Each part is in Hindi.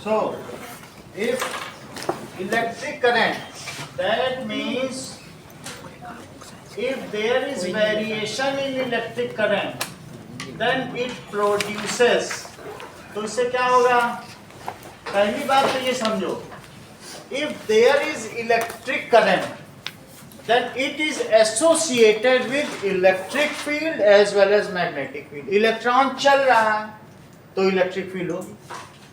So if electric current, that means if there is variation in electric current, then it produces, तो इससे क्या होगा? पहली बात तो ये समझो, if there is electric current, then it is associated with electric field as well as magnetic field. Electron चल रहा है तो इलेक्ट्रिक फील्ड होगी,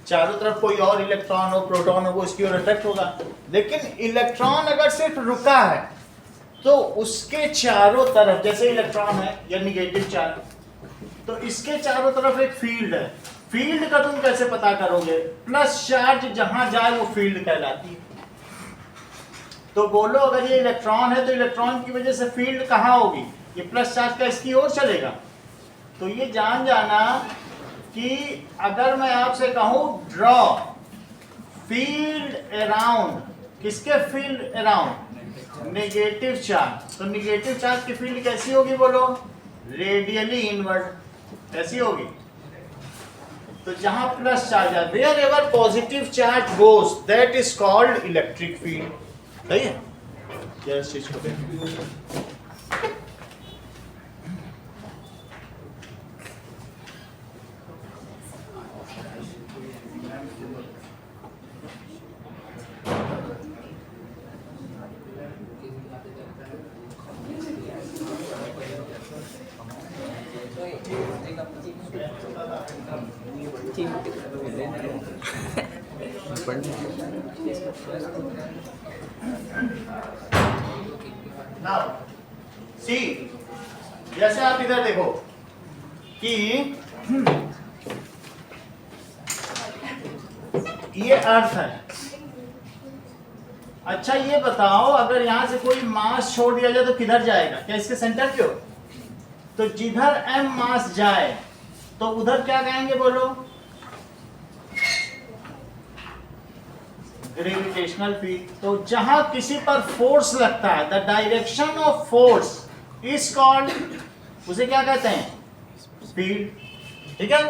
चारों तरफ कोई और इलेक्ट्रॉन हो, प्रोटॉन हो, वो इसकी ओर अट्रैक्ट होगा। लेकिन इलेक्ट्रॉन अगर सिर्फ रुका है तो उसके चारों तरफ, जैसे इलेक्ट्रॉन है या निगेटिव चार्ज, तो इसके चारों तरफ एक फील्ड है। फील्ड का तुम कैसे पता करोगे? प्लस चार्ज जहां जाए वो फील्ड कहलाती है। तो बोलो अगर ये इलेक्ट्रॉन है तो इलेक्ट्रॉन की वजह से फील्ड कहां होगी? ये प्लस चार्ज का इसकी ओर चलेगा। तो ये जान जाना कि अगर मैं आपसे कहूं ड्रॉ फील्ड अराउंड, किसके फील्ड अराउंड? Negative charge. तो नेगेटिव चार्ज की फील्ड कैसी होगी बोलो? Radially inward. कैसी होगी? तो जहां प्लस चार्ज है, wherever positive charge goes that is called electric field. सही है? क्या इस चीज को देखो, नाउ सी, जैसे आप इधर देखो कि ये अर्थ है। अच्छा ये बताओ, अगर यहां से कोई मास छोड़ दिया जाए तो किधर जाएगा? क्या इसके सेंटर पे हो? तो जिधर m मास जाए तो उधर क्या कहेंगे बोलो? Gravitational field. तो जहां किसी पर फोर्स लगता है, the direction of force is called, उसे क्या कहते हैं? फील्ड। ठीक है?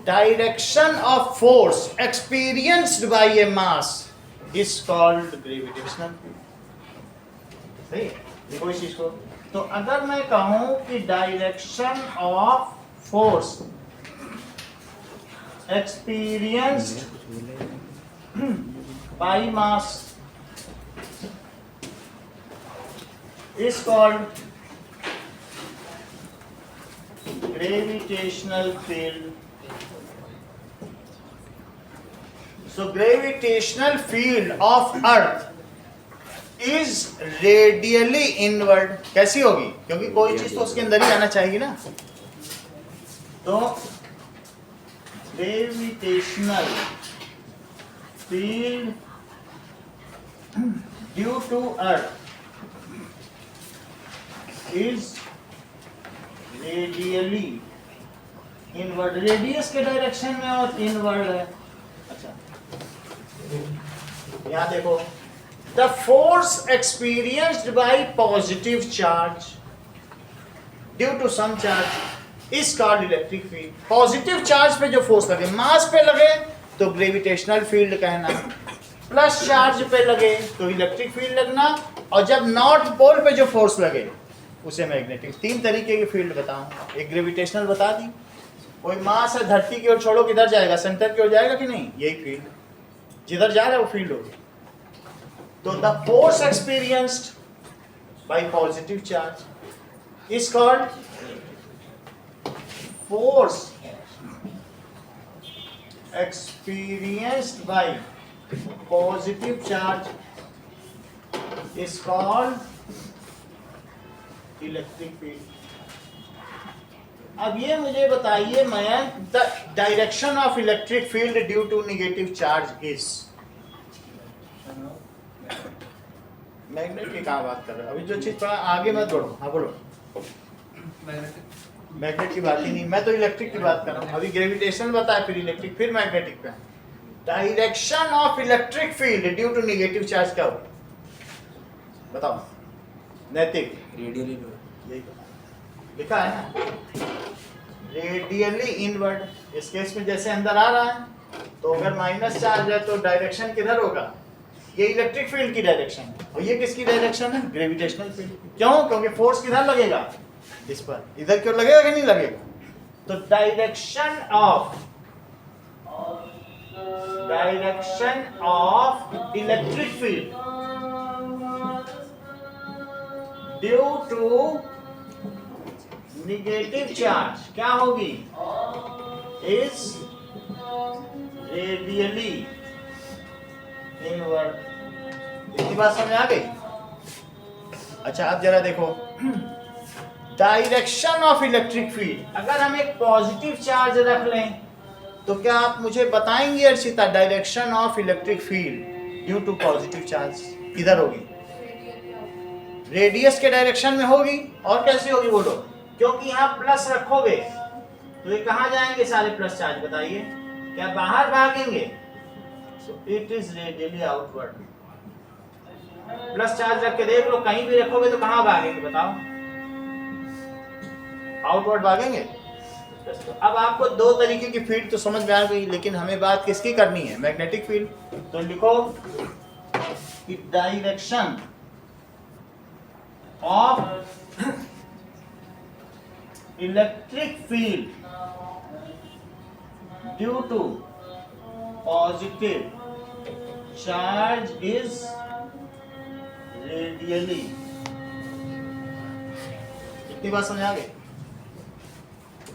Direction of force experienced bye A mass is called gravitational field. सही? देखो इस चीज को। तो अगर मैं कहूं कि direction of force experienced by mass is called gravitational field. So gravitational field of earth is radially inward. कैसी होगी? क्योंकि कोई चीज तो उसके अंदर ही आना चाहिए ना। तो gravitational field due to earth is radially inward। Radius के डायरेक्शन में और इनवर्ड है। अच्छा यहां देखो, the force experienced by positive charge due to some charge is called electric field. Positive charge पे जो फोर्स लगे, मास पे लगे तो ग्रेविटेशनल फील्ड कहना, प्लस चार्ज पे लगे तो इलेक्ट्रिक फील्ड लगना, और जब नॉर्थ पोल पे जो फोर्स लगे उसे मैग्नेटिक। तीन तरीके की फील्ड बताऊं। एक ग्रेविटेशनल बता दी, कोई मास है धरती की ओर छोड़ो, किधर जाएगा? सेंटर की ओर जाएगा कि नहीं? यही फील्ड, जिधर जा रहा है वो फील्ड होगी। तो the force experienced by positive charge is called force experienced by positive charge is called electric field. अब ये मुझे बताइए Mayank, the direction of electric field due to negative charge is, magnet की कहाँ बात कर रहे हो? अभी जो चीज पढ़ा आगे मत बढ़ो। हाँ बोलो। मैग्नेट की बात ही नहीं, मैं तो इलेक्ट्रिक की बात कर रहा हूँ। अभी ग्रेविटेशन बताया, फिर इलेक्ट्रिक, फिर मैग्नेटिक पे। Direction of electric field due to negative charge क्या होगा? बताओ। नैतिक रेडियली यही लिखा है ना, रेडियली इनवर्ड। इस केस में जैसे अंदर आ रहा है तो अगर माइनस चार्ज है तो डायरेक्शन किधर होगा? ये इलेक्ट्रिक फील्ड की डायरेक्शन है और ये किसकी डायरेक्शन है? Gravitational field. क्यों? क्योंकि फोर्स किधर लगेगा? इस पर। इधर क्यों लगेगा कि नहीं लगेगा? तो direction of electric field due to negative charge क्या होगी? Is radially inward. इतनी बात समझ आ गई? अच्छा अब जरा देखो डायरेक्शन ऑफ इलेक्ट्रिक फील्ड। अगर हम एक पॉजिटिव चार्ज रख लें तो क्या आप मुझे बताएंगे Arshita direction of electric field due to positive charge किधर होगी? रेडियस के डायरेक्शन में होगी। और कैसे होगी बोलो? क्योंकि यहाँ प्लस रखोगे तो ये कहाँ जाएंगे सारे प्लस चार्ज? बताइए, क्या बाहर भागेंगे? So it is radially outward. Plus charge रख के देख लो, कहीं भी रखोगे तो कहाँ भागेंगे बताओ? आउटवर्ड भागेंगे। तो अब आपको दो तरीके की फील्ड तो समझ में आ गई, लेकिन हमें बात किसकी करनी है? Magnetic field. तो लिखो कि direction of electric field due to positive charge is radially. इतनी बात समझ आ गई?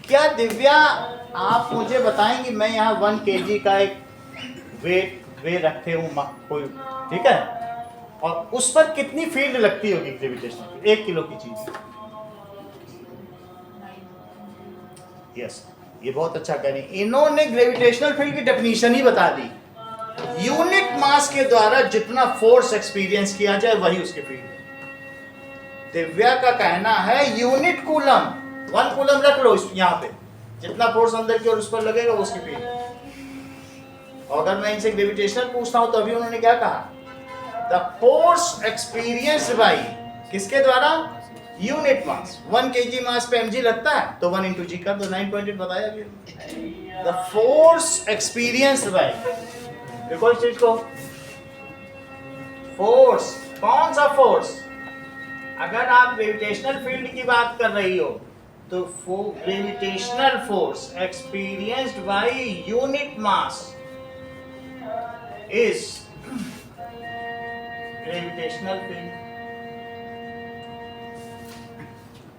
क्या दिव्या आप मुझे बताएंगे, मैं यहाँ 1 kg का एक वे रखे हूँ कोई, ठीक है, और उस पर कितनी फील्ड लगती होगी ग्रेविटेशनल? 1 किलो की चीज। यस, ये बहुत अच्छा कह रही। इन्होंने ग्रेविटेशनल फील्ड की डेफिनेशन ही बता दी। यूनिट मास के द्वारा जितना फोर्स एक्सपीरियंस किया जाए वही उसकी फील्ड। दिव्या का कहना है यूनिट कूलम, 1 कूलम रख लो यहाँ पे, जितना फोर्स अंदर की ओर उस पर लगेगा वो उसकी फील्ड। और अगर मैं इनसे ग्रेविटेशनल पूछता हूं तो अभी उन्होंने क्या कहा? द फोर्स एक्सपीरियंस्ड बाय किसके द्वारा? Unit mass. 1 kg मास पे mg लगता है तो 1 into g कर दो, 9.8 बताया अभी। द फोर्स एक्सपीरियंस्ड बाय, देखो इस चीज को, फोर्स, कौन सा फोर्स? अगर आप ग्रेविटेशनल फील्ड की बात कर रही हो तो gravitational force experienced by unit mass is gravitational field.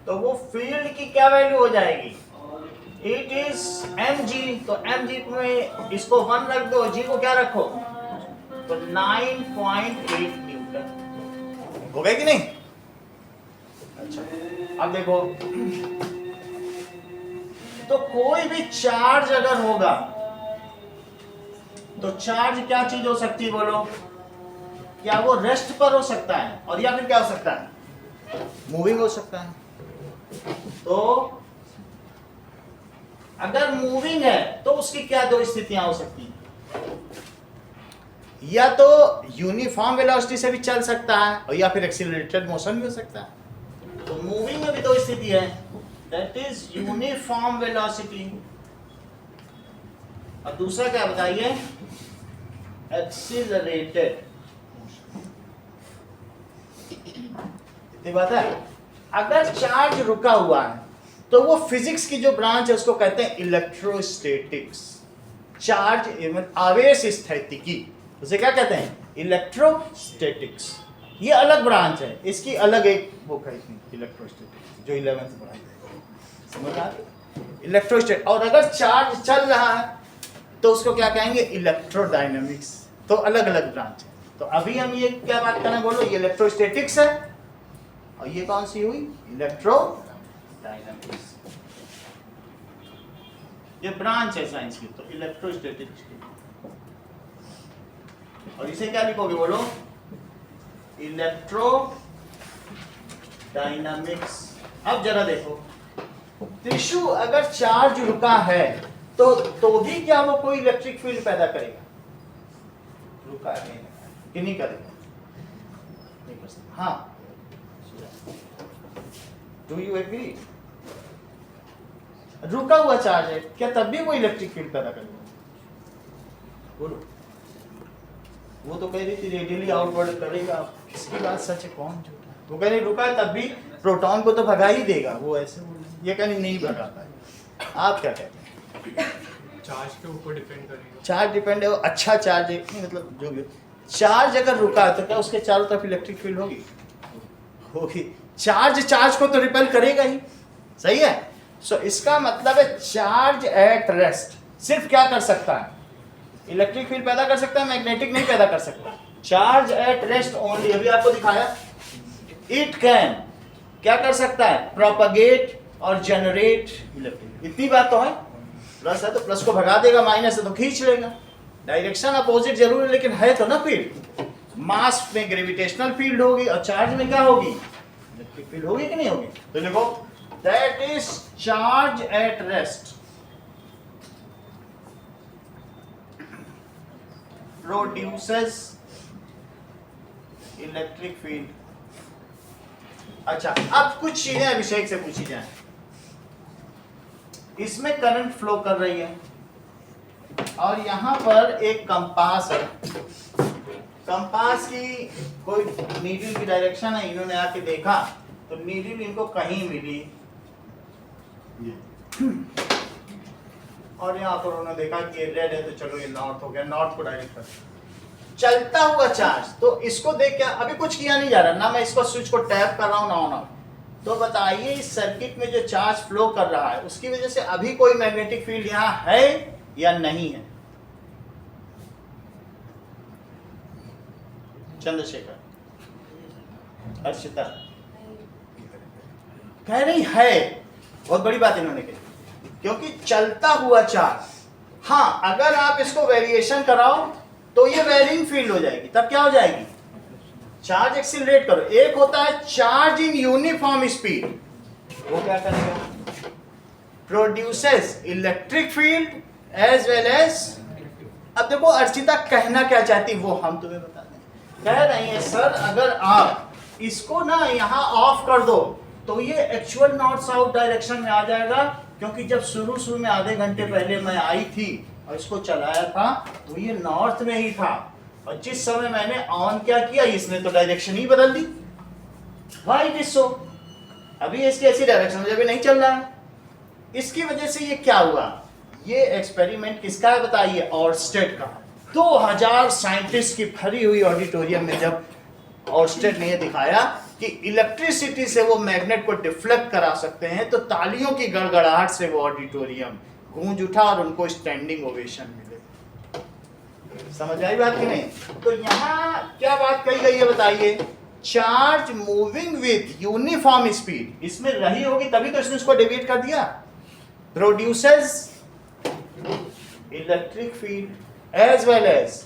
तो वो फील्ड की क्या वैल्यू हो जाएगी? It is mg। तो mg में इसको 1 रख दो, g को क्या रखो? तो 9.8 न्यूटन हो गए कि नहीं? अच्छा अब देखो, तो कोई भी चार्ज अगर होगा तो चार्ज क्या चीज हो सकती है बोलो? क्या वो रेस्ट पर हो सकता है, और या फिर क्या हो सकता है? मूविंग हो सकता है। तो अगर मूविंग है तो उसकी क्या दो स्थितियां हो सकती हैं? या तो यूनिफॉर्म वेलोसिटी से भी चल सकता है और या फिर एक्सीलरेटेड मोशन भी हो सकता है। तो मूविंग में भी दो स्थिति है, दैट इज यूनिफॉर्म वेलोसिटी, और दूसरा क्या बताइए? एक्सीलरेटेड। इतनी बात है। अगर चार्ज रुका हुआ है तो वो फिजिक्स की जो ब्रांच है उसको कहते हैं इलेक्ट्रोस्टैटिक्स। चार्ज आवेश स्थितिकी, उसे क्या कहते हैं? इलेक्ट्रोस्टैटिक्स। ये अलग ब्रांच है, इसकी अलग एक बुक है इलेक्ट्रोस्टैटिक्स जो 11th में पढ़ाई जाएगी, समझ आ गई? इलेक्ट्रोस्टैटिक। और अगर चार्ज चल रहा है तो उसको क्या कहेंगे? इलेक्ट्रोडायनेमिक्स। तो अलग अलग ब्रांच है। तो अभी हम ये क्या बात करना बोलो? ये इलेक्ट्रोस्टैटिक्स है और ये कौन सी हुई? इलेक्ट्रोडायनेमिक्स। ये ब्रांच है साइंस की, तो इलेक्ट्रोस्टैटिक्स की। और इसे क्या लिखोगे बोलो? इलेक्ट्रोडायनेमिक्स। अब जरा देखो, टिश्यू अगर चार्ज रुका है तो भी क्या वो कोई इलेक्ट्रिक फील्ड पैदा करेगा? रुका है कि नहीं करेगा? नहीं कर सकता। हाँ, डू यू एग्री? रुका हुआ चार्ज है, क्या तब भी वो इलेक्ट्रिक फील्ड पैदा करेगा? बोलो। वो तो कह रही थी रेडियली आउटवर्ड करेगा, इसकी बात सच है, कौन झूठा है? वो कह रही रुका तब भी प्रोटॉन को तो भगा ही देगा, वो ऐसे बोल रही, ये कह रही नहीं भगाता है। आप क्या कहते हैं? चार्ज के ऊपर डिपेंड करेगा। चार्ज डिपेंड है, वो अच्छा चार्ज है, मतलब जो भी चार्ज अगर रुका तो क्या उसके चारों तरफ इलेक्ट्रिक फील्ड होगी? होगी। चार्ज को तो रिपेल करेगा ही, सही है। सो इसका मतलब है चार्ज एट रेस्ट सिर्फ क्या कर सकता है? इलेक्ट्रिक फील्ड पैदा कर सकता है, मैग्नेटिक नहीं पैदा कर सकता। चार्ज एट रेस्ट ओनली, अभी आपको दिखाया। इट कैन क्या कर सकता है? प्रोपगेट और जनरेट इलेक्ट्रिक। इतनी बात तो है। प्लस है तो प्लस को भगा देगा, माइनस है तो खींच लेगा। डायरेक्शन अपोजिट जरूर है, लेकिन है तो ना फील्ड। मास में ग्रेविटेशनल फील्ड होगी और चार्ज में क्या होगी? इलेक्ट्रिक फील्ड होगी कि नहीं होगी? तो देखो that is charge at rest produces electric field. अच्छा, अब कुछ चीजें अभिषेक से पूछी जाए। इसमें करंट फ्लो कर रही है और यहां पर एक कंपास है। कंपास की कोई नीडल की डायरेक्शन है, इन्होंने आके देखा तो नीडल इनको कहीं मिली और यहाँ पर उन्होंने देखा कि रेड है तो चलो ये नॉर्थ हो गया, नॉर्थ को डायरेक्ट कर। चलता हुआ चार्ज, तो इसको देख के अभी कुछ किया नहीं जा रहा ना, मैं इसको स्विच को टैप कर रहा हूँ ना ऑन ऑफ। तो बताइए इस सर्किट में जो चार्ज फ्लो कर रहा है उसकी वजह से अभी कोई मैग्नेटिक फील्ड यहाँ है या नहीं है? चंद्रशेखर, अर्शिता कह रही है। बहुत बड़ी बात इन्होंने कही, क्योंकि चलता हुआ चार्ज, हाँ अगर आप इसको वेरिएशन कराओ तो ये वेरिंग फील्ड हो जाएगी। तब क्या हो जाएगी? चार्ज एक्सिलरेट करो। एक होता है चार्ज इन यूनिफॉर्म स्पीड, वो क्या करेगा? Produces electric field as well as. अब देखो अर्चिता कहना क्या चाहती वो हम तुम्हें बता दें। कह रही है सर अगर आप इसको ना यहाँ ऑफ कर दो तो ये एक्चुअल नॉर्थ साउथ डायरेक्शन में आ जाएगा, क्योंकि जब शुरू में आधे घंटे पहले मैं आई थी और इसको चलाया था तो ये नॉर्थ में ही था, और जिस समय मैंने ऑन क्या किया इसने तो डायरेक्शन ही बदल दी। Why it is so? अभी इसकी ऐसी डायरेक्शन मुझे अभी नहीं चल रहा है। इसकी वजह से ये क्या हुआ? ये एक्सपेरिमेंट किसका है बताइए? ऑर्स्टेड का। 2000 साइंटिस्ट की भरी हुई ऑडिटोरियम में जब ऑर्स्टेड ने ये दिखाया कि इलेक्ट्रिसिटी से वो मैग्नेट को डिफ्लेक्ट करा सकते हैं, तो तालियों की गड़गड़ाहट से वो ऑडिटोरियम गूंज उठा और उनको स्टैंडिंग ओवेशन मिले। समझ आई बात कि नहीं? तो यहाँ क्या बात कही गई है बताइए? Charge moving with uniform speed, इसमें रही होगी तभी तो इसने उसको डेविएट कर दिया। Produces electric field as well as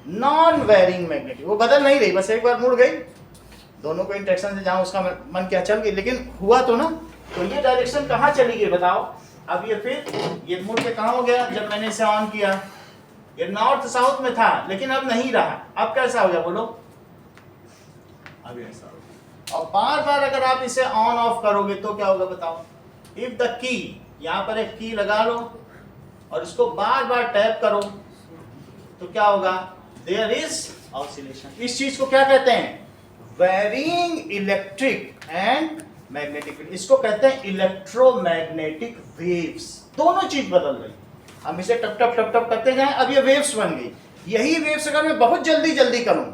non varying magnetic. वो बदल नहीं रही, बस एक बार मुड़ गई, दोनों को इंटरेक्शन से जहां उसका मन क्या चल गई, लेकिन हुआ तो ना। तो ये डायरेक्शन कहाँ चली गई बताओ? अब ये फिर ये मुड़ के कहाँ हो गया? जब मैंने इसे ऑन किया ये नॉर्थ साउथ में था, लेकिन अब नहीं रहा। अब कैसा हो गया बोलो? अब ऐसा हो। और बार बार अगर आप इसे ऑन ऑफ करोगे तो क्या होगा बताओ? इफ द की, यहां पर एक की लगा लो और इसको बार बार टैप करो तो क्या होगा? There is oscillation. इस चीज को क्या कहते हैं? Varying electric and magnetic field. इसको कहते हैं इलेक्ट्रोमैग्नेटिक वेव्स। दोनों चीज बदल गई। हम इसे टप टप टप टप करते जाएं, अब ये वेव्स बन गई। यही वेव्स अगर मैं बहुत जल्दी जल्दी करूं,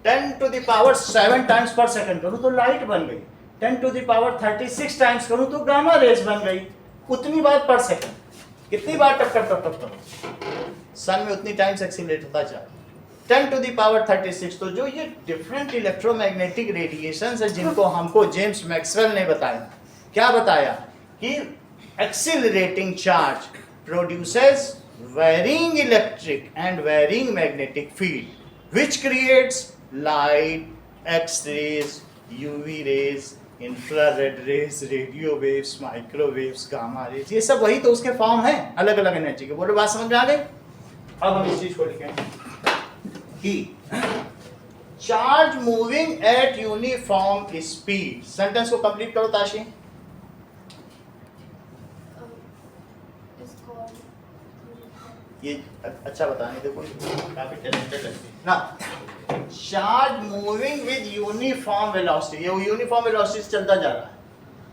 10 to the power 7 टाइम्स पर सेकंड करूं तो लाइट बन गई। 10 to the power 36 टाइम्स करूं तो गामा रेज बन गई। उतनी बार पर सेकंड, कितनी बार टप टप टप टप करो, सन में उतनी टाइम्स एक्सीलरेट होता जाए। 10 to the power 36। तो जो ये डिफरेंट इलेक्ट्रोमैग्नेटिक रेडिएशंस है जिनको हमको जेम्स मैक्सवेल ने बताया, क्या बताया? कि accelerating charge produces varying electric and varying magnetic field which creates light, X-rays, UV rays, infrared rays, radio waves, microwaves, gamma rays। ये सब वही तो उसके फॉर्म है अलग अलग एनर्जी के। बोलो बात समझ में आ गई? अब हम इस चीज को लिखें कि charge moving at uniform speed. Sentence को कंप्लीट करो ताशी। ये अच्छा बताने देखो, काफी टैलेंटेड लगती है ना। Charge moving with uniform velocity, ये यूनिफॉर्म वेलोसिटी से चलता जा रहा है,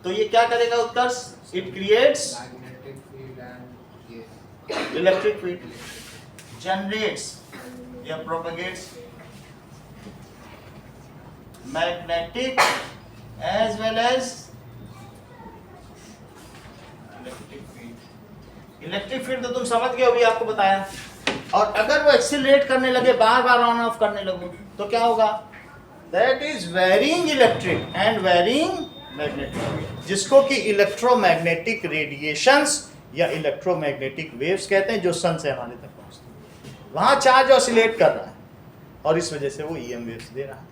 तो ये क्या करेगा Utkarsh? It creates magnetic field and electric field, generates या propagates magnetic as well as electric field. Electric field तो तुम समझ गए, अभी आपको बताया। और अगर वो एक्सीलरेट करने लगे, बार बार ऑन ऑफ करने लगो, तो क्या होगा? That is varying electric and varying magnetic, जिसको कि इलेक्ट्रोमैग्नेटिक रेडिएशंस या इलेक्ट्रोमैग्नेटिक वेव्स कहते हैं, जो सन से हमारे तक पहुंचते हैं। वहां चार्ज ऑसिलेट कर रहा है और इस वजह से वो ईएम वेव्स दे रहा है।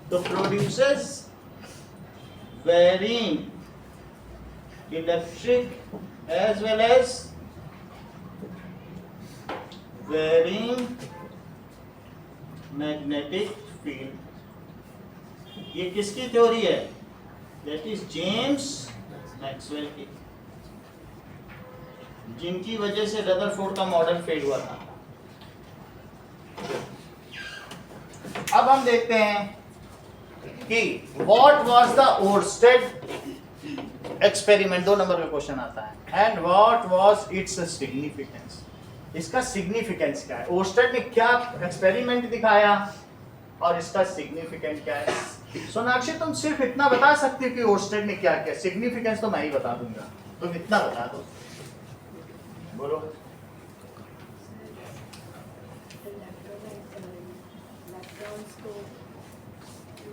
तो produces varying electric as well as varying magnetic field. ये किसकी थ्योरी है? दैट इज जेम्स मैक्सवेल की, जिनकी वजह से रदरफोर्ड का मॉडल फेल हुआ था। अब हम देखते हैं कि what was the Oersted experiment, 2 number का क्वेश्चन आता है, and what was its significance. इसका सिग्निफिकेंस क्या है? ओरस्टेड ने क्या एक्सपेरिमेंट दिखाया और इसका सिग्निफिकेंस क्या है? सोनाक्षी तुम सिर्फ इतना बता सकती हो कि ओरस्टेड ने क्या किया, सिग्निफिकेंस तो मैं ही बता दूंगा, तुम इतना बता दो, बोलो।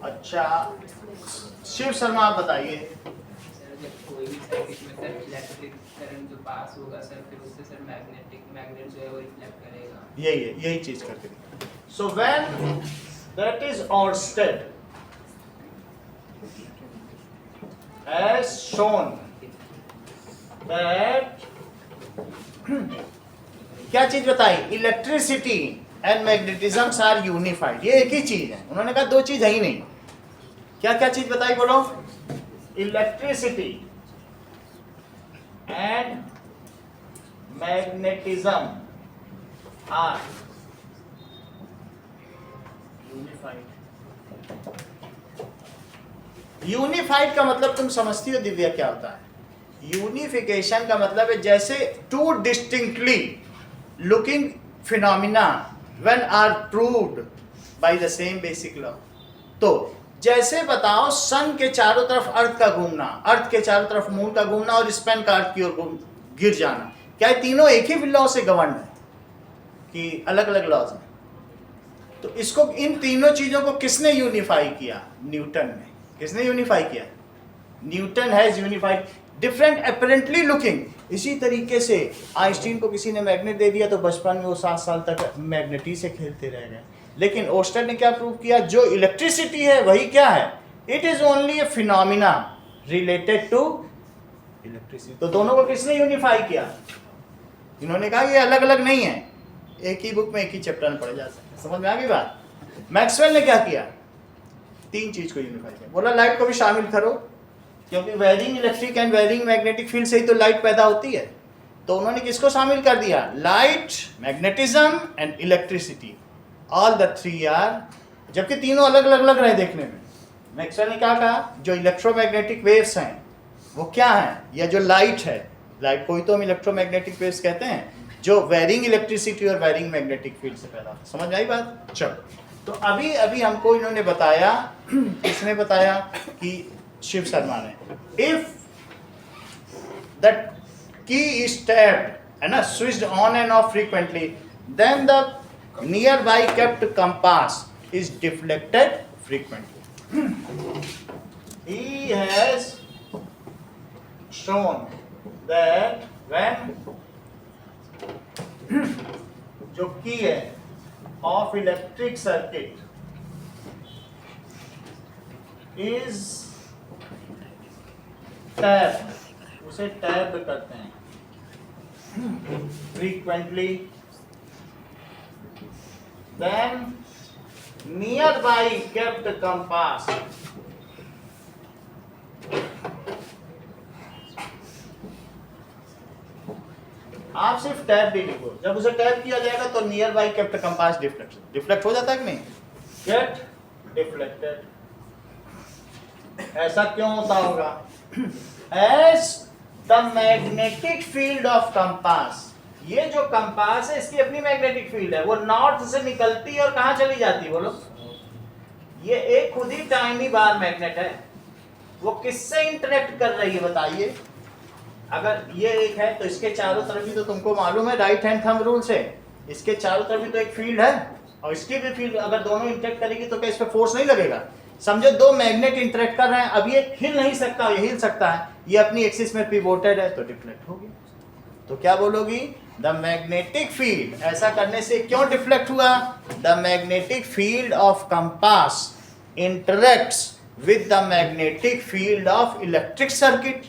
अच्छा शिव शर्मा आप बताइए। सर जब कोई भी सर्किट में सर इलेक्ट्रिक करंट जो पास होगा सर, फिर उससे सर मैग्नेट जो है वो रिफ्लेक्ट करेगा। यही चीज करके दिखा। So when that is Oersted has shown that क्या चीज बताई? Electricity and magnetism are unified. ये एक ही चीज है, उन्होंने कहा 2 चीज है ही नहीं। क्या क्या चीज बताई बोलो? Electricity and magnetism are unified. Unified का मतलब तुम समझती हो दिव्या क्या होता है? यूनिफिकेशन का मतलब है जैसे 2 distinctly looking phenomena when are proved by the same basic law. तो जैसे बताओ सन के चारों तरफ अर्थ का घूमना, अर्थ के चारों तरफ मून का घूमना और स्पेन का अर्थ की ओर गिर जाना, क्या ये तीनों एक ही लॉ से गवर्न है कि अलग अलग लॉज हैं? तो इसको, इन तीनों चीजों को किसने यूनिफाई किया? न्यूटन ने। किसने यूनिफाई किया? Newton has unified different apparently looking. इसी तरीके से आइंस्टीन को किसी ने मैग्नेट दे दिया तो बचपन में वो 7 साल तक मैग्नेटी से खेलते रह गए। लेकिन ओस्टर ने क्या प्रूव किया? जो इलेक्ट्रिसिटी है वही क्या है? It is only a phenomena related to electricity. तो दोनों को किसने यूनिफाई किया? इन्होंने कहा ये अलग अलग नहीं है, एक ही बुक में एक ही चैप्टर में पढ़े जा सकते। समझ में आ गई बात? मैक्सवेल ने क्या किया? 3 चीज को यूनिफाई किया। बोला लाइट को भी शामिल करो, क्योंकि varying electric and varying magnetic field से ही तो लाइट पैदा होती है। तो उन्होंने किसको शामिल कर दिया? Light, magnetism and electricity, all the 3 are, जबकि तीनों अलग अलग लग रहे देखने में। मैक्सवेल ने क्या कहा? जो इलेक्ट्रोमैग्नेटिक वेव्स हैं वो क्या है, या जो लाइट है, लाइट को ही तो हम इलेक्ट्रोमैग्नेटिक वेव्स कहते हैं, जो वेरिंग इलेक्ट्रिसिटी और वेरिंग मैग्नेटिक फील्ड से पैदा होता है। समझ आई बात? चलो, तो अभी अभी हमको इन्होंने बताया, किसने बताया? कि शिव शर्मा ने। If the key is tapped है ना, switched on and off frequently, then the nearby kept compass is deflected frequently. He has shown that when जो की है of electric circuit is tapped, उसे टैप करते हैं frequently, then nearby kept compass आप सिर्फ टैप भी लिखो, जब उसे टैप किया जाएगा तो near by kept compass deflect हो जाता है कि नहीं, गेट डिफ्लेक्टेड। ऐसा क्यों होता होगा? As the magnetic field of compass, ये जो कंपास है इसकी अपनी मैग्नेटिक फील्ड है, वो नॉर्थ से निकलती है और कहां चली जाती है बोलो? ये एक खुद ही टाइनी बार मैग्नेट है, वो किससे इंटरेक्ट कर रही है बताइए? अगर ये एक है तो इसके चारों तरफ भी तो तुमको मालूम है राइट हैंड थंब रूल से, इसके चारों तरफ भी तो एक फील्ड है और इसकी भी फील्ड, अगर दोनों इंटरेक्ट करेगी तो क्या इस पे फोर्स नहीं लगेगा? समझो दो मैग्नेट इंटरेक्ट कर रहे हैं, अब ये हिल नहीं सकता, ये हिल सकता है, ये अपनी एक्सिस में पिवोटेड है तो डिफ्लेक्ट होगी। तो क्या बोलोगी? द मैग्नेटिक फील्ड, ऐसा करने से क्यों डिफ्लेक्ट हुआ? The magnetic field of compass interacts with the magnetic field of electric circuit,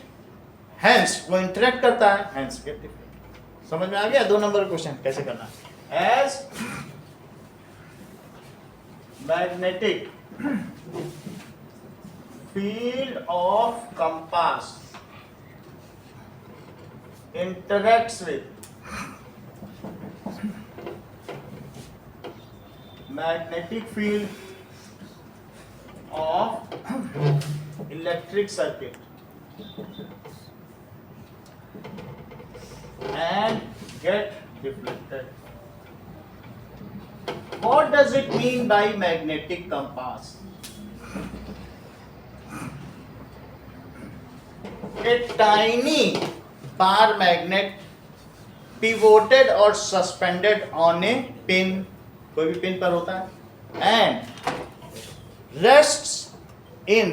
hence वो इंटरेक्ट करता है, हेंस गेट डिफ्लेक्ट। समझ में आ गया 2 नंबर क्वेश्चन कैसे करना? As magnetic field of compass interacts with magnetic field of electric circuit and get deflected. What does it mean by magnetic compass? A tiny bar magnet pivoted or suspended on a pin, कोई भी पिन पर होता है, and rests in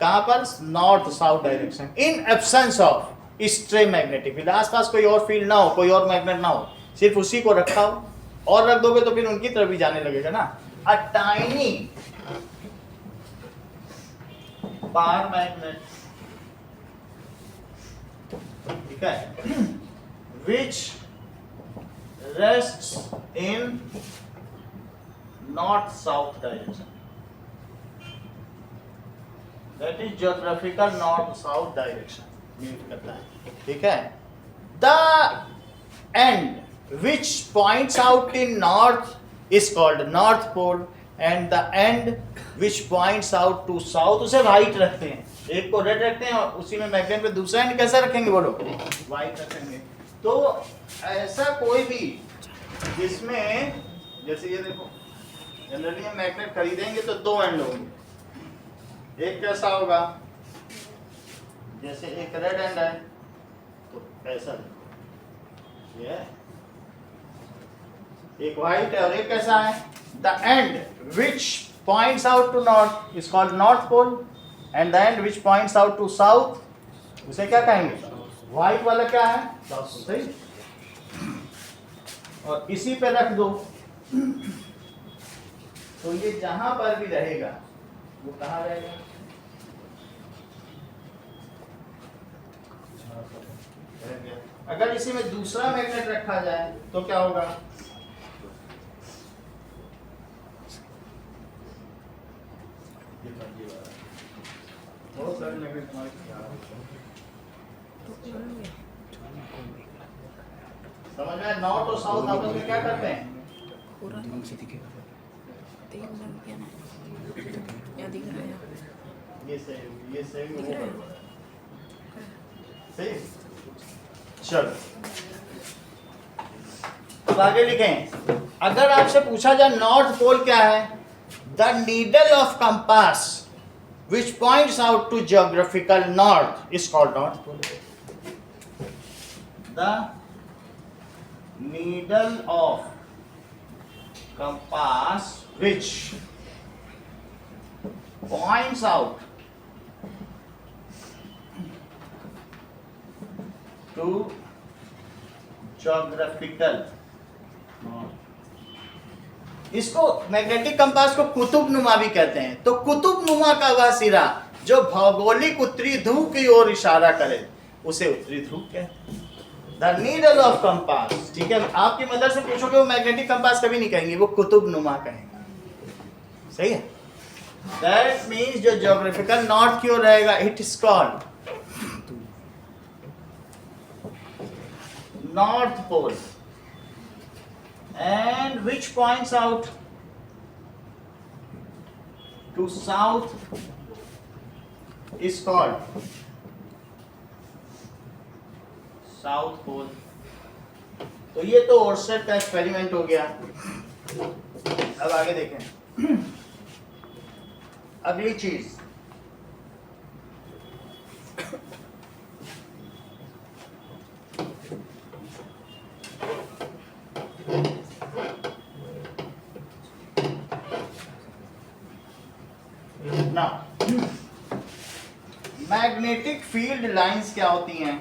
कहां पर? North south direction, in absence of stray magnetic field। आसपास कोई और फील्ड ना हो, कोई और मैग्नेट ना हो, सिर्फ उसी को रखा हो, और रख दोगे तो फिर उनकी तरफ भी जाने लगेगा ना। अ टाइनी बार मैग्नेट, ठीक है, which rests in north south direction, that is geographical north south direction mean करता है, ठीक है। the end which points out in north is called north pole and the end which points out to south, उसे white रखते हैं, एक को रेड रखते हैं और उसी में मैग्नेट पे दूसरा एंड कैसा रखेंगे बोलो? व्हाइट रखेंगे। तो ऐसा कोई भी जिसमें, जैसे ये देखो, जनरली हम मैग्नेट खरीदेंगे तो 2 एंड होंगे, एक कैसा होगा, जैसे एक रेड एंड है तो ऐसा ये, एक व्हाइट है और एक कैसा है, the end which points out to north is called north pole and the end which points out to south, उसे क्या कहेंगे? व्हाइट वाला क्या है? साउथ। सही, और इसी पे रख दो तो ये जहां पर भी रहेगा वो कहां रहेगा? अगर इसी में दूसरा मैग्नेट रखा जाए तो क्या होगा? बहुत सारे मैग्नेट हमारे समझ में? नॉर्थ और साउथ आपस में क्या करते हैं? ये सही वो सही। चलो अब आगे लिखें। अगर आपसे पूछा जाए नॉर्थ पोल क्या है, the needle of compass which points out to geographical north is called north pole. The needle of compass which points out to geographical north, इसको मैग्नेटिक कंपास को कुतुबनुमा भी कहते हैं। तो कुतुबनुमा का वह सिरा जो भौगोलिक उत्तरी ध्रुव की ओर इशारा करे उसे उत्तरी ध्रुव कहते हैं। द नीडल ऑफ कंपास, ठीक है। आपकी मदर से पूछोगे वो मैग्नेटिक कंपास कभी नहीं कहेंगे, वो कुतुबनुमा कहेंगे। सही है। दैट मीन्स जो ज्योग्राफिकल नॉर्थ की ओर रहेगा it is called North Pole. And which points out to South is called South Pole. तो ये तो ओरसेट का एक्सपेरिमेंट हो गया. अब आगे देखें. अगली चीज, ना मैग्नेटिक फील्ड लाइंस क्या होती हैं?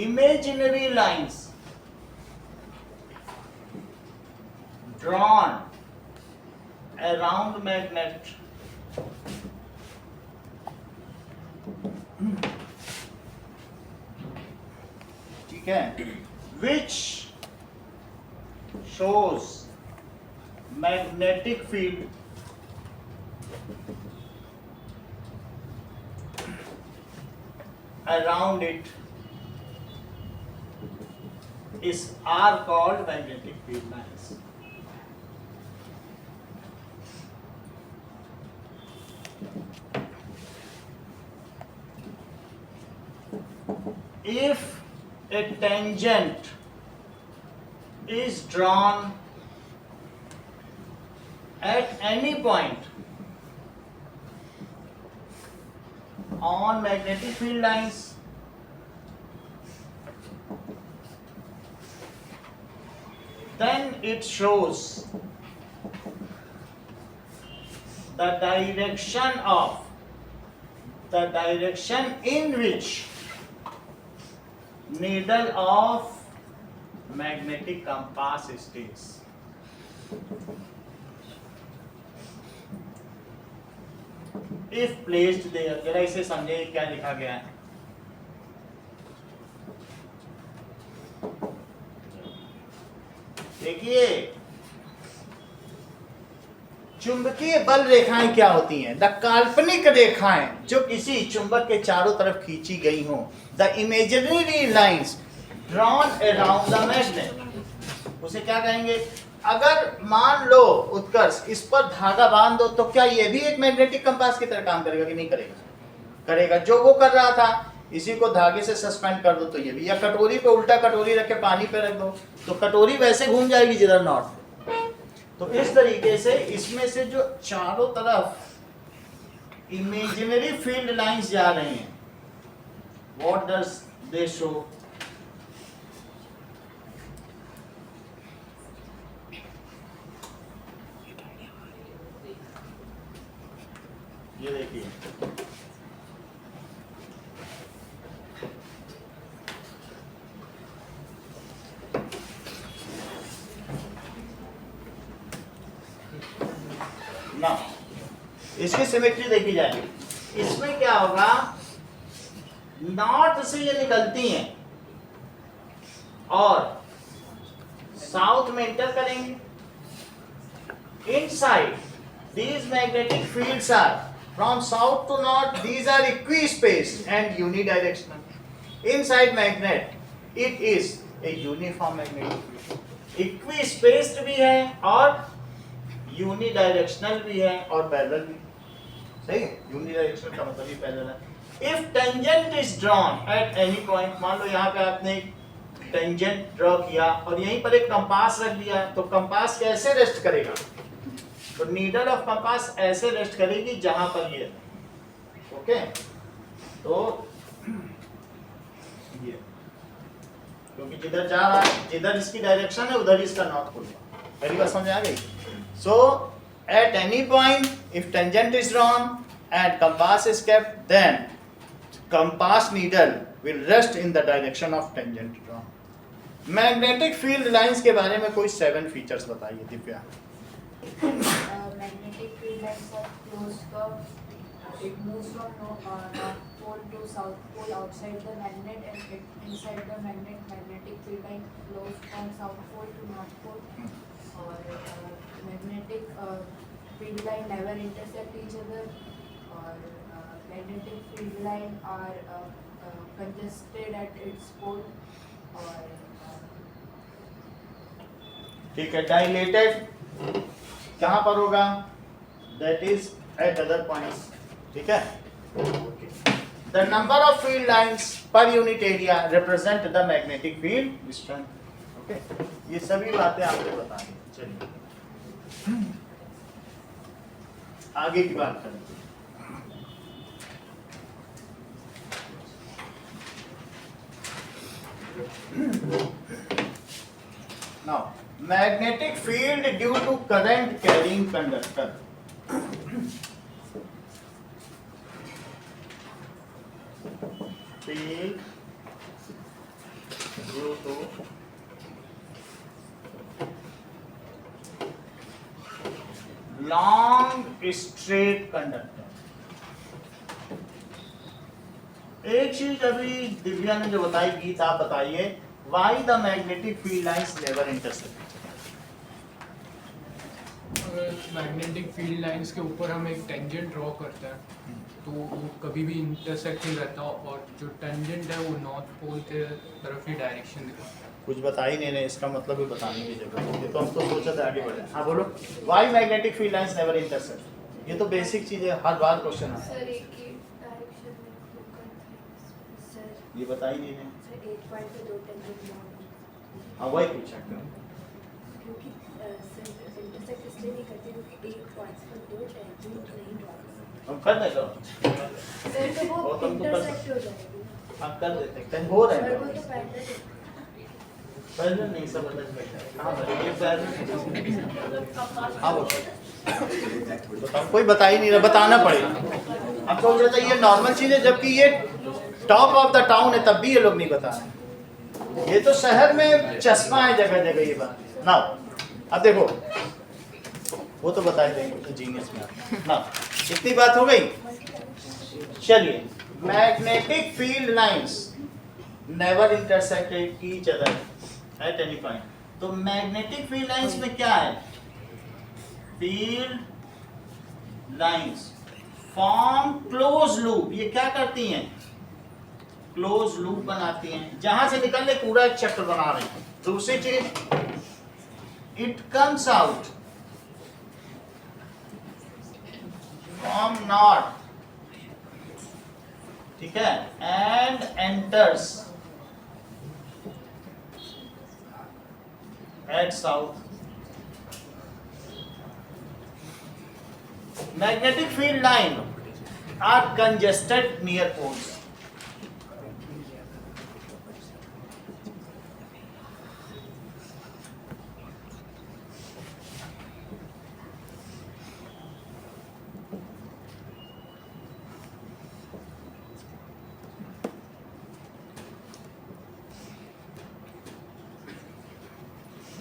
Imaginary lines drawn around magnet ठीक है, which shows magnetic field around it are called magnetic field lines. If a tangent is drawn at any point on magnetic field lines, then it shows the direction in which needle of magnetic compass stays. If placed there, जरा इसे समझे क्या लिखा गया है. देखिए, चुंबकीय बल रेखाएं क्या होती हैं? द काल्पनिक रेखाएं जो किसी चुंबक के चारों तरफ खींची गई हों. The imaginary lines drawn around the magnet. उसे क्या कहेंगे? अगर मान लो उत्कर्ष इस पर धागा बांध दो तो क्या ये भी एक मैग्नेटिक कंपास की तरह काम करेगा कि नहीं करेगा? करेगा. जो वो कर रहा था, इसी को धागे से सस्पेंड कर दो तो ये भी. या कटोरी पे उल्टा कटोरी रख के पानी पे रख दो तो कटोरी वैसे घूम जाएगी जिधर नॉर्थ. तो इस तरीके से इसमें से जो चारों तरफ इमेजिनरी फील्ड लाइंस जा रही हैं, व्हाट डज दे शो? ये देखिए, ना इसकी सिमेट्री देखी जाएगी. इसमें क्या होगा? नॉर्थ से ये निकलती हैं और साउथ में इंटर करेंगे. Inside these magnetic fields are from south to north. These are equispaced and unidirectional. Inside magnet it is a uniform magnetic field. Equispaced भी है और यूनिडायरेक्शनल भी है और पैरेलल भी. सही है. यूनिडायरेक्शनल का मतलब ही पैरेलल है. If tangent is drawn at any point, मान लो यहाँ पे आपने टेंजेंट ड्रॉ किया और यहीं पर एक कंपास रख दिया, तो कंपास कैसे रेस्ट करेगा? तो नीडल ऑफ कंपास ऐसे रेस्ट करेगी जहां पर ये. ओके, तो ये क्योंकि जिधर जा रहा है, जिधर इसकी डायरेक्शन है उधर इसका नॉर्थ पोल. पहली बात समझ आ गई? So at any point if tangent is drawn and compass is kept, then compass needle will rest in the direction of tangent drawn. Magnetic field lines के बारे में कोई 7 फीचर्स बताइए Divya. Magnetic field lines are closed curve. It moves from north pole to south pole outside the magnet, and inside the magnet, magnetic field line flows from south pole to north pole. और magnetic field line never intersect each other, or magnetic field line are congested at its pole, or ठीक है, डाइलेटेड कहाँ पर होगा? That is eight other points, ठीक है। The number of field lines per unit area represent the magnetic field strength. Okay, ये सभी बातें आपको बतानी। चलिए आगे की बात करें। Now, magnetic field due to current carrying conductor. Field due to long straight conductor. एक चीज अभी दिव्या ने जो बताई, गीत आप बताइए, why the magnetic field lines never intersect? अगर मैग्नेटिक फील्ड लाइंस के ऊपर हम एक टेंजेंट ड्रॉ करते हैं तो वो कभी भी इंटरसेक्ट नहीं रहता, और जो टेंजेंट है वो नॉर्थ पोल के तरफ ही डायरेक्शन दिखाता है। कुछ बता ही नहीं रहे, इसका मतलब भी बताने की जरूरत है, तो हम तो सोचा था आगे बढ़े। हाँ बोलो, why magnetic field lines never intersect? ये तो बेसिक चीज है, हर बार क्वेश्चन आता है। सर एक ही डायरेक्शन में फ्लो करते हैं सर। ये बता ही नहीं रहे। सर एक पॉइंट पे दो टेंजेंट हाँ वही पूछा क्यों? क्योंकि सर इंटरसेक्ट इसलिए नहीं करते क्योंकि एक पॉइंट पर दो टेंजेंट नहीं ड्रॉ करते। हम कर देगा सर तो वो तुम तो कर इंटरसेक्ट हो जाएगी। हम कर देते हैं, कहीं हो रहा सर है वो तो पैरेलल है। पहले नहीं सब अलग बैठा है। कहाँ पर ये पैर? हाँ बोलो, बताओ, कोई बता ही नहीं रहा, बताना पड़ेगा। हम सोच रहे थे ये नॉर्मल चीज है, जबकि ये टॉप ऑफ द टाउन है, तब भी ये लोग नहीं बता रहे। ये तो शहर में चश्मा है जगह जगह ये बात ना। अब देखो, वो तो बता ही देंगे, तो जीनियस में ना। इतनी बात हो गई। चलिए, magnetic field lines never intersected each other at any point. तो मैग्नेटिक फील्ड लाइंस में क्या है? Field lines form close loop. ये क्या करती हैं? क्लोज लूप बनाती हैं, जहां से निकलने पूरा एक चक्र बना रही हैं। दूसरी चीज, it comes out from north, ठीक है, and enters at south. Magnetic field line are congested near poles.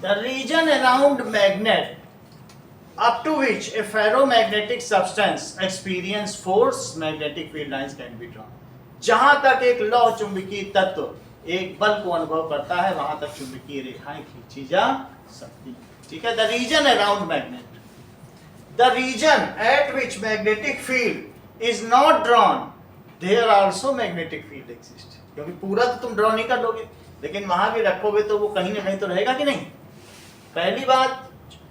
The region around magnet up to which a ferromagnetic substance experience force magnetic field lines can be drawn। जहां तक एक लौ चुंबकीय तत्व एक बल को अनुभव करता है, वहां तक चुंबकीय रेखाएं खींची जा सकती हैं। ठीक है, the region around magnet, the region at which magnetic field is not drawn, there also magnetic field exists। क्योंकि पूरा तो तुम ड्रॉ नहीं कर लोगे, लेकिन वहां भी रखोगे तो वो कहीं ना कहीं तो रहेगा कि नहीं। पहली बात,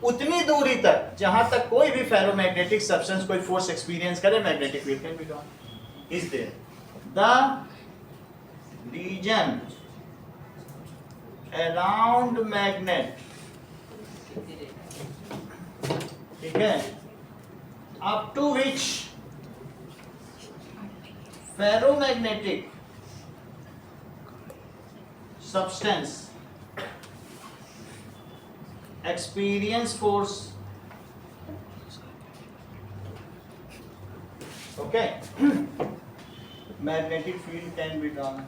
उतनी दूरी तक जहां तक कोई भी फेरोमैग्नेटिक सब्सटेंस कोई फोर्स एक्सपीरियंस करे, magnetic field can be drawn. Is there the region around magnet, ठीक है, up to which ferromagnetic substance experience force, okay, magnetic field can be drawn।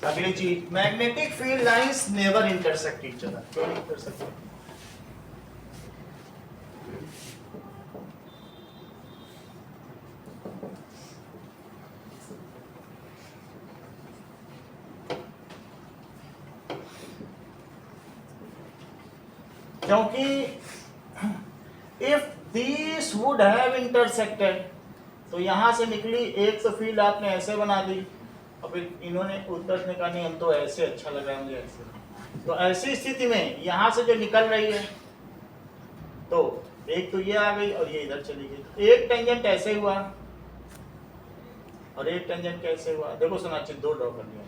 अगली चीज, magnetic field lines never intersect each other. क्यों नहीं इंटरसेक्ट? क्योंकि if this would have intersected, तो यहां से निकली एक तो फील्ड आपने ऐसे बना दी, और फिर इन्होंने उत्तर ने कहा नहीं हम तो ऐसे अच्छा लगा मुझे ऐसे, तो ऐसी स्थिति में यहां से जो निकल रही है तो एक तो ये आ गई और ये इधर चली गई। एक टेंजेंट ऐसे हुआ और एक टेंजेंट कैसे हुआ, देखो सुनाचित दो ड्रॉ कर लिया।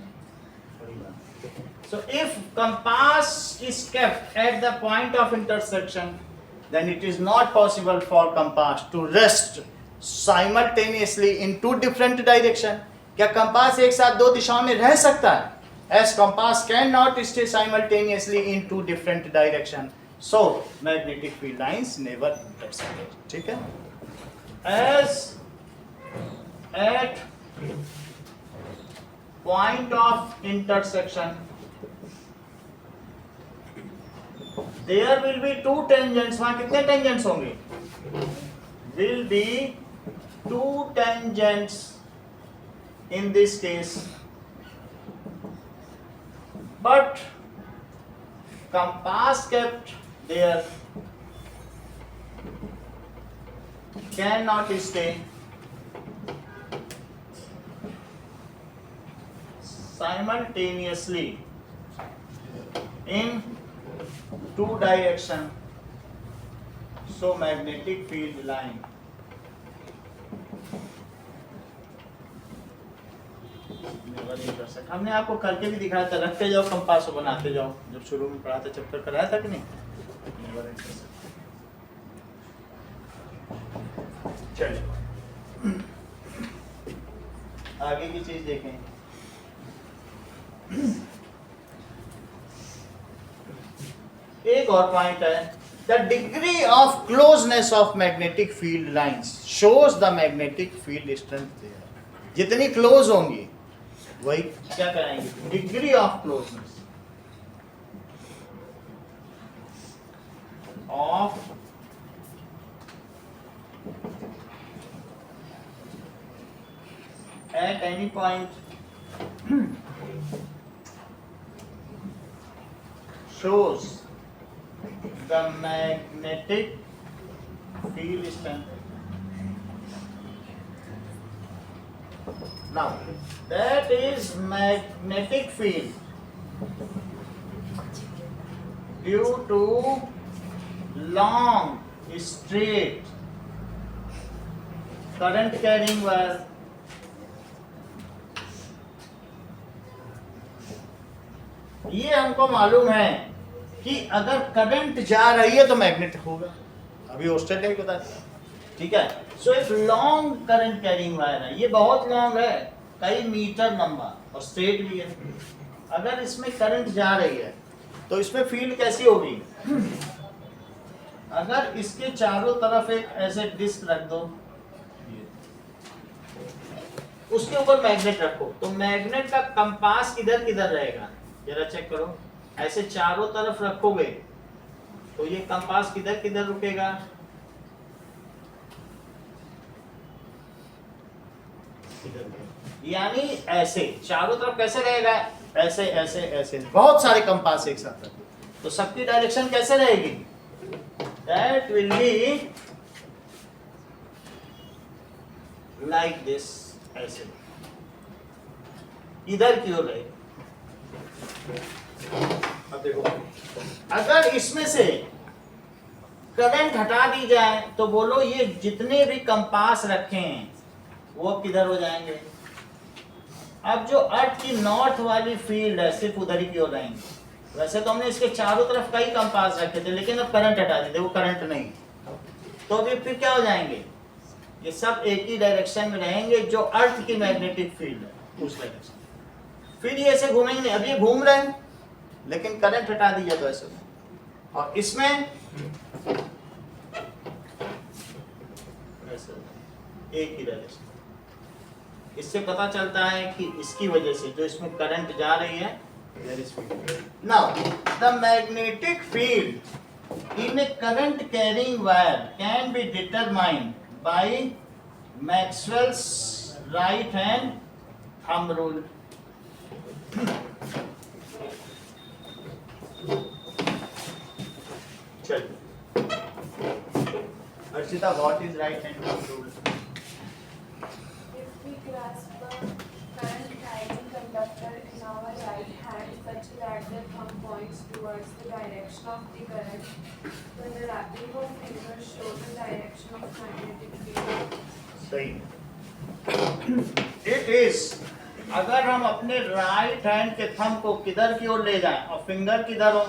So if compass is kept at the point of intersection, then it is not possible for compass to rest simultaneously in two different direction. क्या कंपास एक साथ दो दिशाओं में रह सकता है? As compass cannot stay simultaneously in two different direction, so magnetic field lines never intersect. ठीक है? As at point of intersection, there will be two tangents. वहां कितने tangents होंगे? Will be two tangents in this case, but compass kept there cannot stay simultaneously in two direction, so magnetic field line never intersect. हमने आपको करके भी दिखाया था, रखते जाओ कंपास बनाते जाओ, जब शुरू में पढ़ा था चैप्टर कराया था कि नहीं? never intersect. चलिए आगे की चीज देखें। एक और पॉइंट है, the degree of closeness of magnetic field lines shows the magnetic field strength there. जितनी क्लोज होंगी वही क्या कराएंगे? Degree of closeness of at any point shows the magnetic field strength. Now that is magnetic field due to long straight current carrying wire. ये हमको मालूम है कि अगर करंट जा रही है तो मैग्नेट होगा, अभी ऑस्ट्रेलिया की बता दिया, ठीक है। सो एक लॉन्ग करंट कैरिंग वायर है, ये बहुत लॉन्ग है, कई मीटर लंबा और स्ट्रेट भी है। अगर इसमें करंट जा रही है तो इसमें फील्ड कैसी होगी? अगर इसके चारों तरफ एक ऐसे डिस्क रख दो, उसके ऊपर मैग्नेट रखो, तो मैग्नेट का कंपास किधर किधर रहेगा? जरा चेक करो, ऐसे चारों तरफ रखोगे तो ये कंपास किधर किधर रुकेगा? यानी ऐसे चारों तरफ कैसे रहेगा? ऐसे ऐसे ऐसे, बहुत सारे कंपास एक साथ रखो तो सबकी डायरेक्शन कैसे रहेगी? That will be like this, ऐसे इधर की ओर रहेगी। अब देखो, अगर इसमें से करंट हटा दी जाए तो बोलो ये जितने भी कंपास रखे हैं वो किधर हो जाएंगे? अब जो अर्थ की नॉर्थ वाली फील्ड है सिर्फ उधर ही की ओर रहेंगे। वैसे तो हमने इसके चारों तरफ कई कंपास रखे थे, लेकिन अब करंट हटा दी, देखो करंट नहीं, तो अभी फिर क्या हो जाएंगे? ये सब एक ही डायरेक्शन में रहेंगे, जो अर्थ की मैग्नेटिक फील्ड है उस डायरेक्शन। फिर ये ऐसे घूमेंगे, अब ये घूम रहे हैं लेकिन करंट हटा दिया तो ऐसे, और इसमें ऐसे एक ही डायरेक्शन। इससे पता चलता है कि इसकी वजह से जो इसमें करंट जा रही है, now the magnetic field in a current carrying wire can be determined by Maxwell's right hand thumb rule. चलिए, Archita, what is right hand rule? If we grasp a current carrying conductor in our right hand such that the thumb points towards the direction of the current, then the wrapping of fingers shows the direction of magnetic field. सही। इट इज, अगर हम अपने राइट हैंड के थंब को किधर की ओर ले जाएं और फिंगर किधर हो,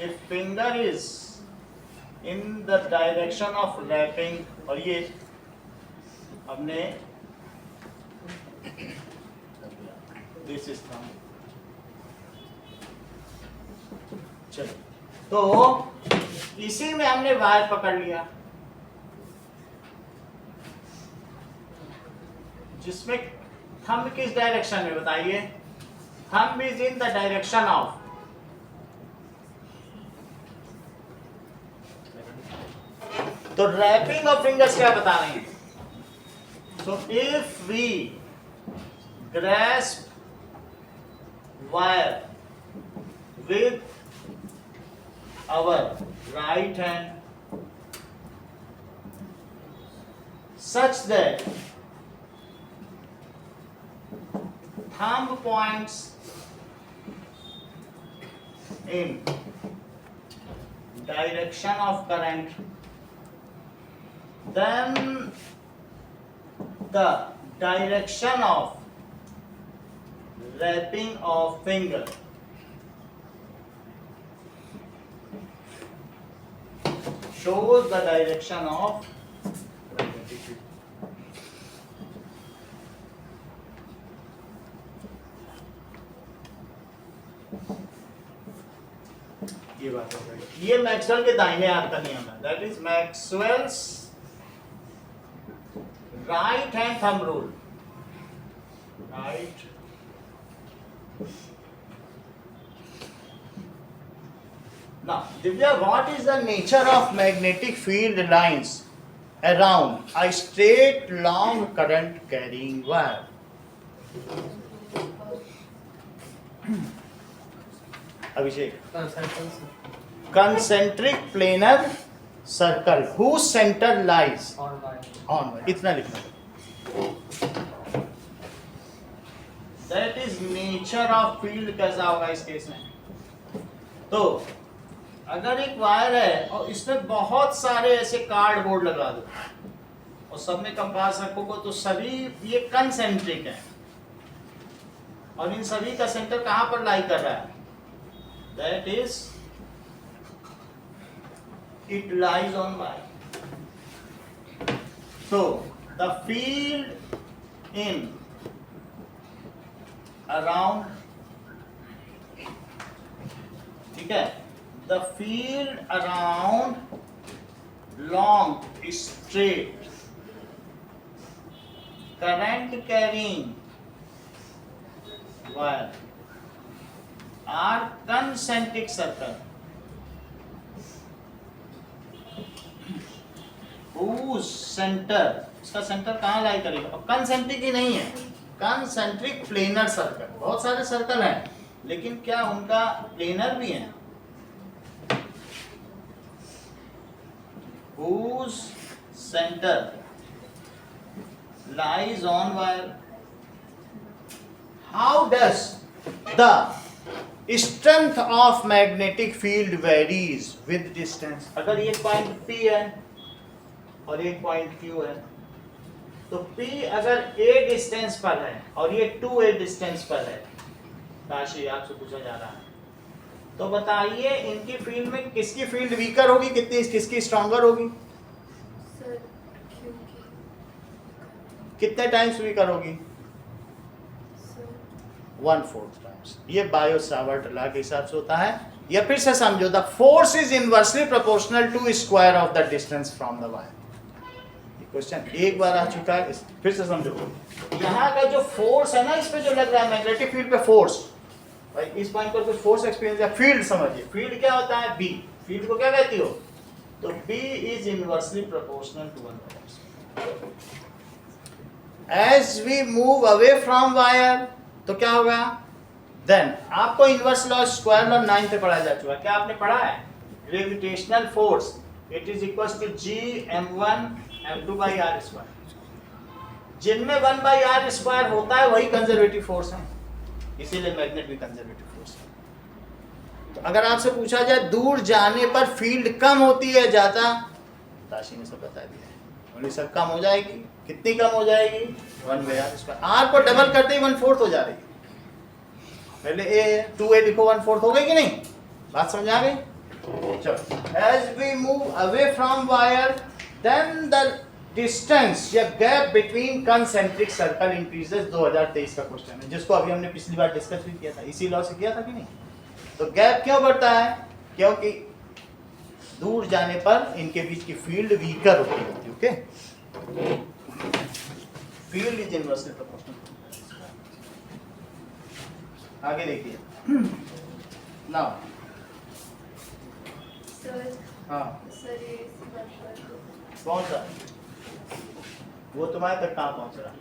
if finger is in the direction of wrapping, और ये हमने दिस इज थंब, चलो, तो इसी में हमने वायर पकड़ लिया जिसमें थंब किस डायरेक्शन में बताइए, thumb is in the direction of, तो रैपिंग ऑफ फिंगर्स क्या बता रहे हैं? So if we grasp wire with our right hand such that thumb points in direction of current, then the direction of wrapping of finger shows the direction of magnetic field. ये बात हो गई, ये मैक्सवेल के दाहिने हाथ का नियम है, that is Maxwell's right hand thumb rule, right now Divya, what is the nature of magnetic field lines around a straight long current carrying wire? Abhishek, concentric planar circle whose center lies onward, इतना लिखना। That is nature of field, कैसा होगा इस केस में? तो अगर एक वायर है और इसमें बहुत सारे ऐसे कार्डबोर्ड लगा दो और सब में कंपास रखोगे तो सभी ये कंसेंट्रिक है, और इन सभी का सेंटर कहां पर लाई कर रहा है? That is, it lies on wire. So the field in around, ठीक है, the field around long straight current carrying wire are concentric circle whose center, इसका सेंटर कहाँ लाई करेगा? और कंसेंट्रिक ही नहीं है, कंसेंट्रिक प्लेनर सर्कल, बहुत सारे सर्कल हैं लेकिन क्या उनका प्लेनर भी है? whose center lies on wire. How does the strength of magnetic field varies with distance? अगर ये पॉइंट P है और एक पॉइंट Q है, तो P अगर A डिस्टेंस पर है और ये 2A डिस्टेंस पर है, काशी आपसे पूछा जा रहा है, तो बताइए इनकी फील्ड में किसकी फील्ड वीकर होगी, किसकी स्ट्रॉन्गर होगी? Sir, Q की कितने टाइम्स वीकर होगी? Sir, 1/4 times. ये बायो सावर्ट लॉ के हिसाब से होता है, या फिर से समझो, the force is inversely proportional to square of the distance from the wire. Question एक बार आ चुका है, फिर से समझो, यहाँ का जो फोर्स है ना, इस पे जो लग रहा है मैग्नेटिक फील्ड पे फोर्स, भाई इस पॉइंट पर कुछ फोर्स एक्सपीरियंस या फील्ड समझिए, फील्ड क्या होता है? बी। फील्ड को क्या कहती हो? तो B is inversely proportional to 1/4। As we move away from wire, तो क्या होगा? देन आपको इनवर्स लॉ, स्क्वायर लॉ 9 पे पढ़ा जा चुका है, क्या आपने पढ़ा है? Gravitational force it is equal to G m1 m2 by r square. जिनमें 1 by r स्क्वायर होता है वही कंजर्वेटिव फोर्स है, इसीलिए मैग्नेट भी कंजर्वेटिव फोर्स है। तो अगर आपसे पूछा जाए दूर जाने पर फील्ड कम होती है ज्यादा, ताशी ने सब बता दिया है, बोले सब कम हो जाएगी। कितनी कम हो जाएगी? 1 by r स्क्वायर। r को डबल करते ही 1/4 हो जा रही है। पहले a 2a लिखो 1/4 हो गई कि नहीं? बात समझ आ गई? चलो, as we move away from wire then the distance या gap between concentric circle increases। 2023 का क्वेश्चन है जिसको अभी हमने पिछली बार डिस्कस भी किया था, इसी लॉ से किया था कि नहीं? तो गैप क्यों बढ़ता है? क्योंकि दूर जाने पर इनके बीच की फील्ड वीकर होती है। Okay, field is inversely proportional. आगे देखिए नाउ। सर हाँ, सर ये इसी बात पर कौन सा? वो तुम्हारे तक कहाँ पहुँच रहा है?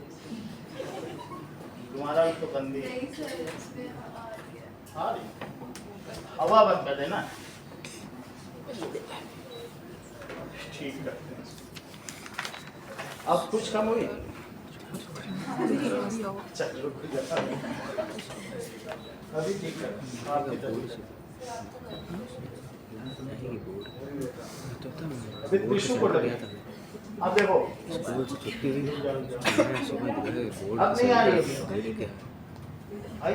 तुम्हारा भी तो बंदी है। नहीं सर इसमें आ गया। आ रही हवा बंद कर देना। ठीक करते हैं। अब कुछ कम हुई? चलो अभी ठीक कर। आप अभी टिश्यू को लगे। अब देखो अब नहीं आ रही है। आई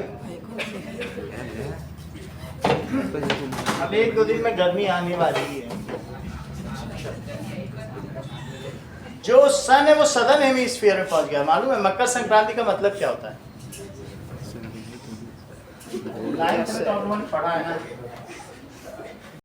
अब 1-2 दिन में गर्मी आने वाली है। जो सन है वो सदर्न हेमिस्फीयर में पहुंच गया। मालूम है मकर संक्रांति का मतलब क्या होता है? लाइन्स में तो उन्होंने पढ़ा है ना।